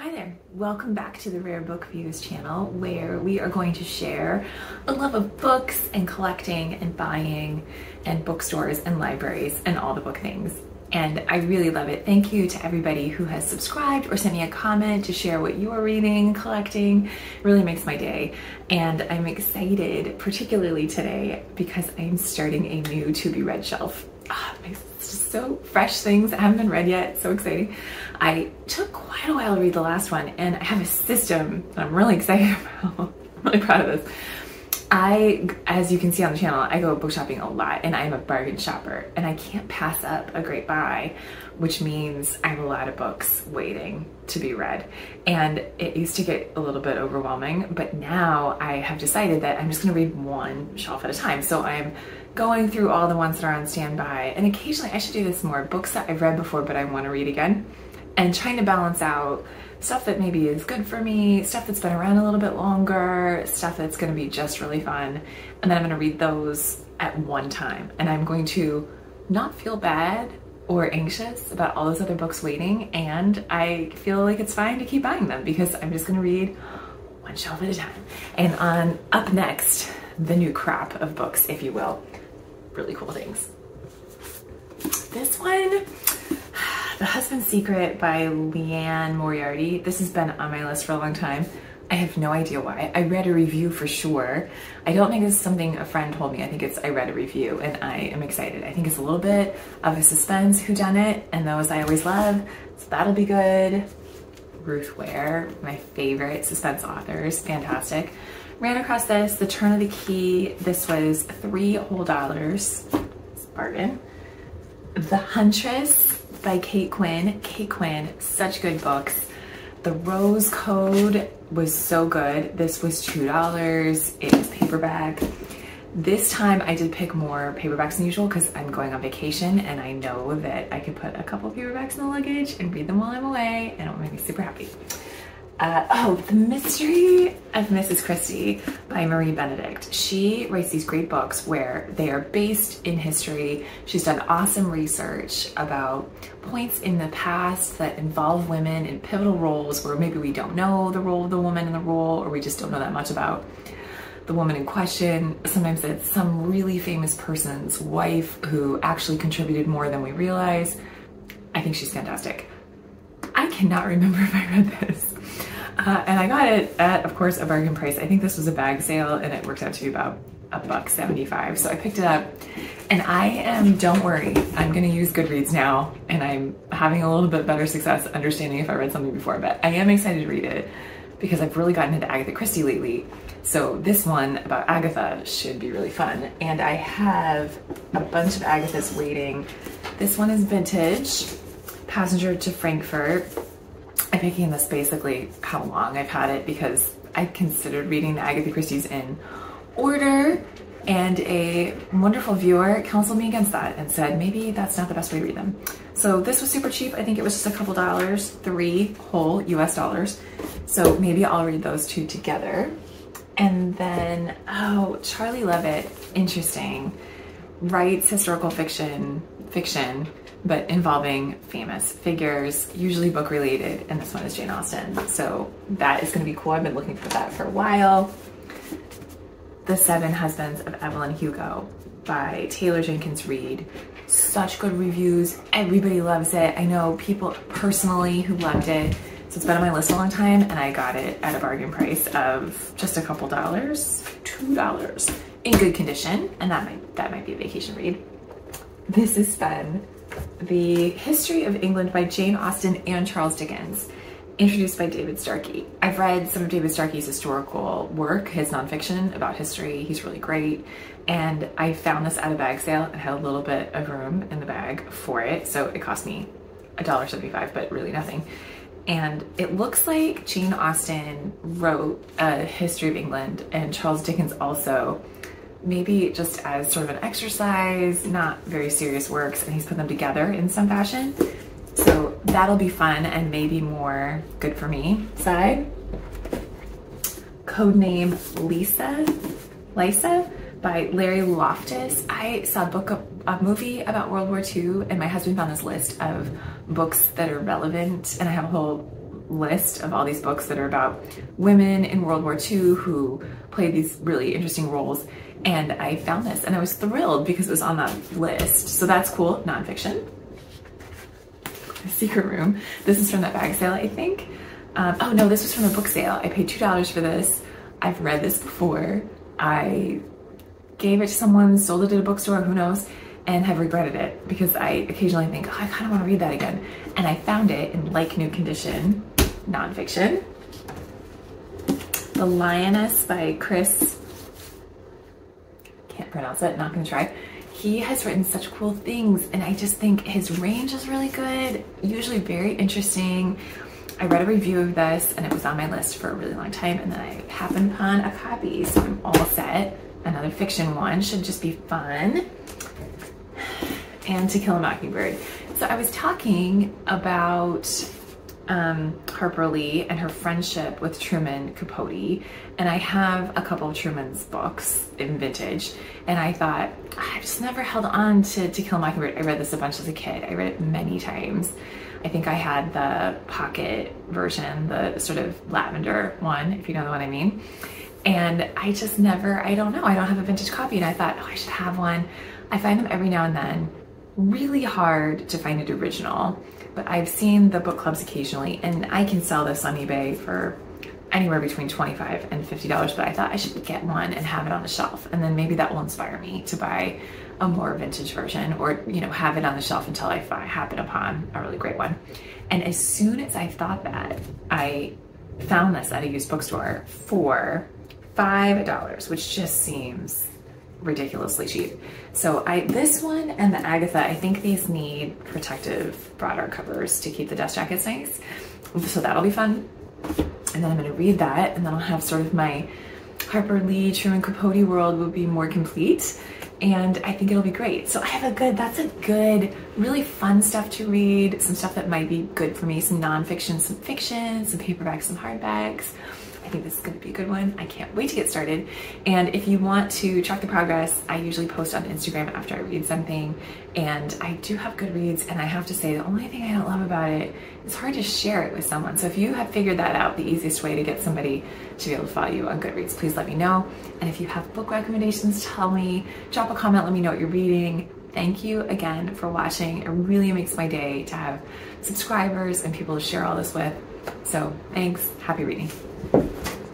Hi there, welcome back to the Rare Book Views channel, where we are going to share a love of books and collecting and buying and bookstores and libraries and all the book things. And I really love it. Thank you to everybody who has subscribed or sent me a comment to share what you are reading and collecting. It really makes my day. And I'm excited, particularly today, because I'm starting a new to-be-read shelf. It's just so fresh things that haven't been read yet. So exciting. I took quite a while to read the last one, and I have a system that I'm really excited about. I'm really proud of this. As you can see on the channel, I go book shopping a lot, and I'm a bargain shopper, and I can't pass up a great buy, which means I have a lot of books waiting to be read. And it used to get a little bit overwhelming, but now I have decided that I'm just gonna read one shelf at a time. So I'm going through all the ones that are on standby, and occasionally I should do this more, books that I've read before but I want to read again, and trying to balance out stuff that maybe is good for me, stuff that's been around a little bit longer, stuff that's going to be just really fun, and then I'm going to read those at one time, and I'm going to not feel bad or anxious about all those other books waiting, and I feel like it's fine to keep buying them because I'm just going to read one shelf at a time. And up next, the new crop of books, if you will. Really cool things. This one, The Husband's Secret by Liane Moriarty. This has been on my list for a long time. I have no idea why. I read a review for sure. I don't think it's something a friend told me. I think I read a review, and I am excited. I think it's a little bit of a suspense whodunit, and those I always love, so that'll be good. Ruth, Ware, my favorite suspense authors, fantastic. Ran across this, The Turn of the Key. This was $3 whole. It's a bargain. The Huntress by Quinn. Quinn, such good books. The Rose Code was so good. This was $2. It was paperback. This time I did pick more paperbacks than usual because I'm going on vacation, and I know that I can put a couple paperbacks in the luggage and read them while I'm away, and it'll make me super happy. The Mystery of Mrs. Christie by Benedict. She writes these great books where they are based in history. She's done awesome research about points in the past that involve women in pivotal roles where maybe we don't know the role of the woman in the role, or we just don't know that much about the woman in question. Sometimes it's some really famous person's wife who actually contributed more than we realize. I think she's fantastic. I cannot remember if I read this. And I got it at, of course, a bargain price. I think this was a bag sale, and it worked out to be about $1.75. So I picked it up, and don't worry, I'm gonna use Goodreads now, and I'm having a little bit better success understanding if I read something before, but I am excited to read it because I've really gotten into Agatha Christie lately. So this one about Agatha should be really fun. And I have a bunch of Agathas waiting. This one is vintage, Passenger to Frankfurt. I'm picking this basically how long I've had it because I considered reading the Agatha Christie's in order, and a wonderful viewer counseled me against that and said maybe that's not the best way to read them. So this was super cheap. I think it was just a couple dollars, $3 whole US. So maybe I'll read those two together. And then, Charlie Lovett, interesting, writes historical fiction, but involving famous figures, usually book related, and this one is Jane Austen. So that is gonna be cool. I've been looking for that for a while. The Seven Husbands of Evelyn Hugo by Jenkins Reid. Such good reviews, everybody loves it. I know people personally who loved it. So it's been on my list a long time, and I got it at a bargain price of just a couple dollars, $2, in good condition, and that might be a vacation read. This is fun. The History of England by Jane Austen and Charles Dickens, introduced by David Starkey. I've read some of David Starkey's historical work, his nonfiction about history. He's really great. And I found this at a bag sale and had a little bit of room in the bag for it. So it cost me $1.75, but really nothing. And it looks like Jane Austen wrote a History of England, and Charles Dickens also, maybe just as sort of an exercise, not very serious works, and he's put them together in some fashion. So that'll be fun and maybe more good for me side. Codename Lisa by Larry Loftis. I saw a movie about World War II, and my husband found this list of books that are relevant, and I have a whole list of all these books that are about women in World War II who played these really interesting roles. And I found this and I was thrilled because it was on that list. So that's cool. Nonfiction. Secret Room. This is from that bag sale, I think. Oh no, this was from a book sale. I paid $2 for this. I've read this before. I gave it to someone, sold it at a bookstore, who knows, and have regretted it because I occasionally think, oh, I kind of want to read that again. And I found it in like new condition. Nonfiction. The Lioness by Chris. Can't pronounce it, not gonna try. He has written such cool things and I just think his range is really good, usually very interesting. I read a review of this and it was on my list for a really long time and then I happened upon a copy, so I'm all set. Another fiction one, should just be fun. And To Kill a Mockingbird. So I was talking about Harper Lee and her friendship with Truman Capote, and I have a couple of Truman's books in vintage, and I thought, I've just never held on to Kill a Mockingbird. I read this a bunch as a kid. I read it many times. I think I had the pocket version, the sort of lavender one, if you know the one I mean. And I just never, I don't know, I don't have a vintage copy, and I thought, oh, I should have one. I find them every now and then. Really hard to find an original, but I've seen the book clubs occasionally, and I can sell this on eBay for anywhere between $25 and $50, but I thought I should get one and have it on the shelf, and then maybe that will inspire me to buy a more vintage version, or, you know, have it on the shelf until I happen upon a really great one. And as soon as I thought that, I found this at a used bookstore for $5, which just seems ridiculously cheap. So this one and the Agatha, I think these need protective broader covers to keep the dust jackets nice. So that'll be fun. And then I'm gonna read that, and then I'll have sort of my Harper Lee, Truman Capote world will be more complete. And I think it'll be great. So I have that's a good, really fun stuff to read, some stuff that might be good for me, some nonfiction, some fiction, some paperbacks, some hardbacks. I think this is going to be a good one. I can't wait to get started. And if you want to track the progress, I usually post on Instagram after I read something. And I do have Goodreads, and I have to say the only thing I don't love about it is hard to share it with someone. So if you have figured that out, the easiest way to get somebody to be able to follow you on Goodreads, please let me know. And if you have book recommendations, tell me, drop a comment, let me know what you're reading. Thank you again for watching. It really makes my day to have subscribers and people to share all this with. So thanks, happy reading.